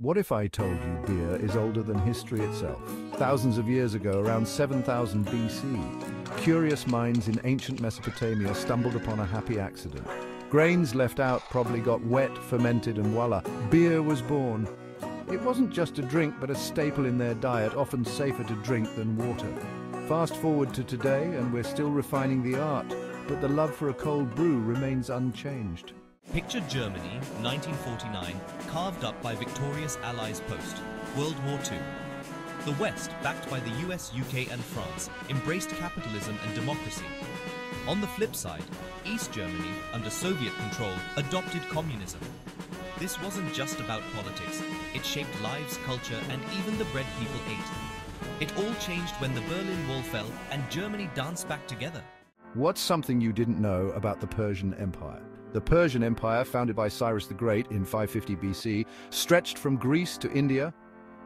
What if I told you beer is older than history itself? Thousands of years ago, around 7000 BC, curious minds in ancient Mesopotamia stumbled upon a happy accident. Grains left out probably got wet, fermented, and voila, beer was born. It wasn't just a drink, but a staple in their diet, often safer to drink than water. Fast forward to today, and we're still refining the art, but the love for a cold brew remains unchanged. Picture Germany, 1949, carved up by victorious Allies post, World War II. The West, backed by the US, UK and France, embraced capitalism and democracy. On the flip side, East Germany, under Soviet control, adopted communism. This wasn't just about politics, it shaped lives, culture and even the bread people ate. It all changed when the Berlin Wall fell and Germany danced back together. What's something you didn't know about the Persian Empire? The Persian Empire, founded by Cyrus the Great in 550 BC, stretched from Greece to India.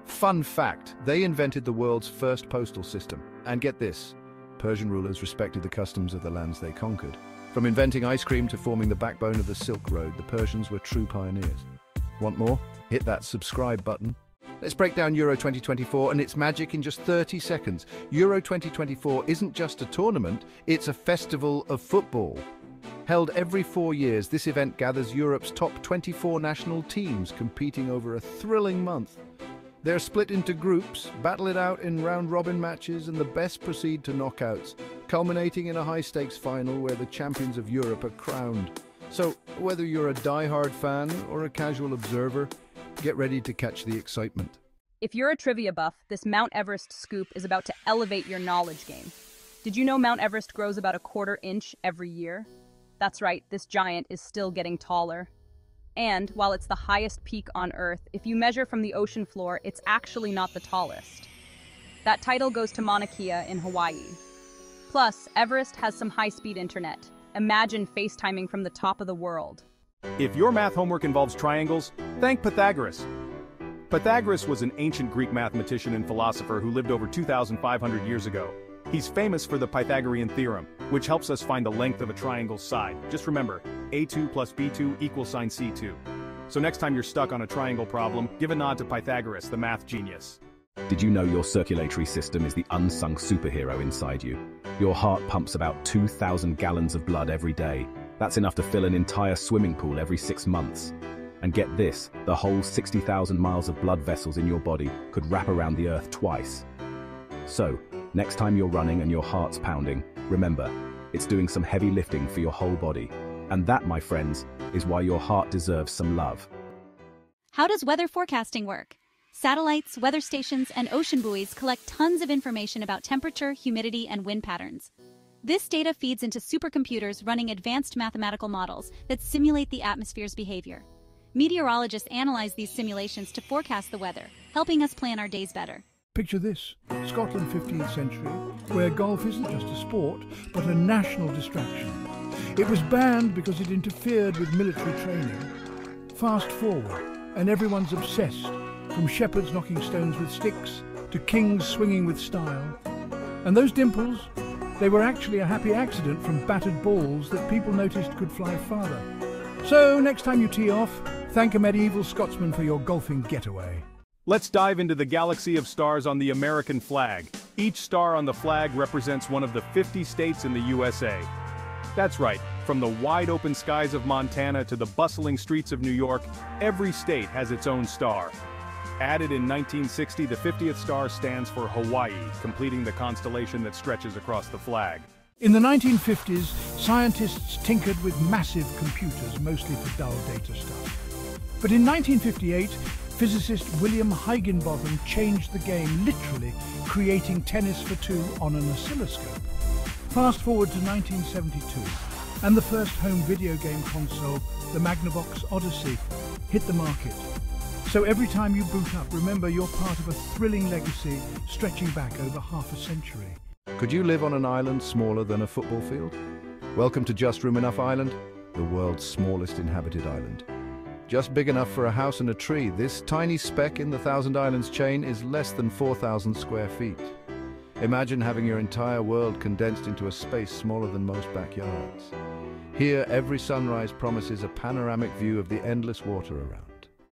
Fun fact, they invented the world's first postal system. And get this, Persian rulers respected the customs of the lands they conquered. From inventing ice cream to forming the backbone of the Silk Road, the Persians were true pioneers. Want more? Hit that subscribe button. Let's break down Euro 2024 and its magic in just 30 seconds. Euro 2024 isn't just a tournament, it's a festival of football. Held every 4 years, this event gathers Europe's top 24 national teams competing over a thrilling month. They're split into groups, battle it out in round-robin matches, and the best proceed to knockouts, culminating in a high-stakes final where the champions of Europe are crowned. So, whether you're a die-hard fan or a casual observer, get ready to catch the excitement. If you're a trivia buff, this Mount Everest scoop is about to elevate your knowledge game. Did you know Mount Everest grows about a quarter inch every year? That's right, this giant is still getting taller. And while it's the highest peak on Earth, if you measure from the ocean floor, it's actually not the tallest. That title goes to Mauna Kea in Hawaii. Plus, Everest has some high-speed internet. Imagine FaceTiming from the top of the world. If your math homework involves triangles, thank Pythagoras. Pythagoras was an ancient Greek mathematician and philosopher who lived over 2,500 years ago. He's famous for the Pythagorean theorem, which helps us find the length of a triangle's side. Just remember, A2 plus B2 equals sine C2. So next time you're stuck on a triangle problem, give a nod to Pythagoras, the math genius. Did you know your circulatory system is the unsung superhero inside you? Your heart pumps about 2,000 gallons of blood every day. That's enough to fill an entire swimming pool every 6 months. And get this, the whole 60,000 miles of blood vessels in your body could wrap around the Earth twice. So, next time you're running and your heart's pounding, remember, it's doing some heavy lifting for your whole body. And that, my friends, is why your heart deserves some love. How does weather forecasting work? Satellites, weather stations, and ocean buoys collect tons of information about temperature, humidity, and wind patterns. This data feeds into supercomputers running advanced mathematical models that simulate the atmosphere's behavior. Meteorologists analyze these simulations to forecast the weather, helping us plan our days better. Picture this, Scotland 15th century, where golf isn't just a sport, but a national distraction. It was banned because it interfered with military training. Fast forward, and everyone's obsessed, from shepherds knocking stones with sticks to kings swinging with style. And those dimples, they were actually a happy accident from battered balls that people noticed could fly farther. So next time you tee off, thank a medieval Scotsman for your golfing getaway. Let's dive into the galaxy of stars on the American flag. Each star on the flag represents one of the 50 states in the USA. That's right, from the wide-open skies of Montana to the bustling streets of New York, every state has its own star. Added in 1960, the 50th star stands for Hawaii, completing the constellation that stretches across the flag. In the 1950s, scientists tinkered with massive computers, mostly for dull data stuff. But in 1958, physicist William Higginbotham changed the game, literally creating tennis for two on an oscilloscope. Fast forward to 1972, and the first home video game console, the Magnavox Odyssey, hit the market. So every time you boot up, remember you're part of a thrilling legacy stretching back over half a century. Could you live on an island smaller than a football field? Welcome to Just Room Enough Island, the world's smallest inhabited island. Just big enough for a house and a tree, this tiny speck in the Thousand Islands chain is less than 4,000 square feet. Imagine having your entire world condensed into a space smaller than most backyards. Here, every sunrise promises a panoramic view of the endless water around.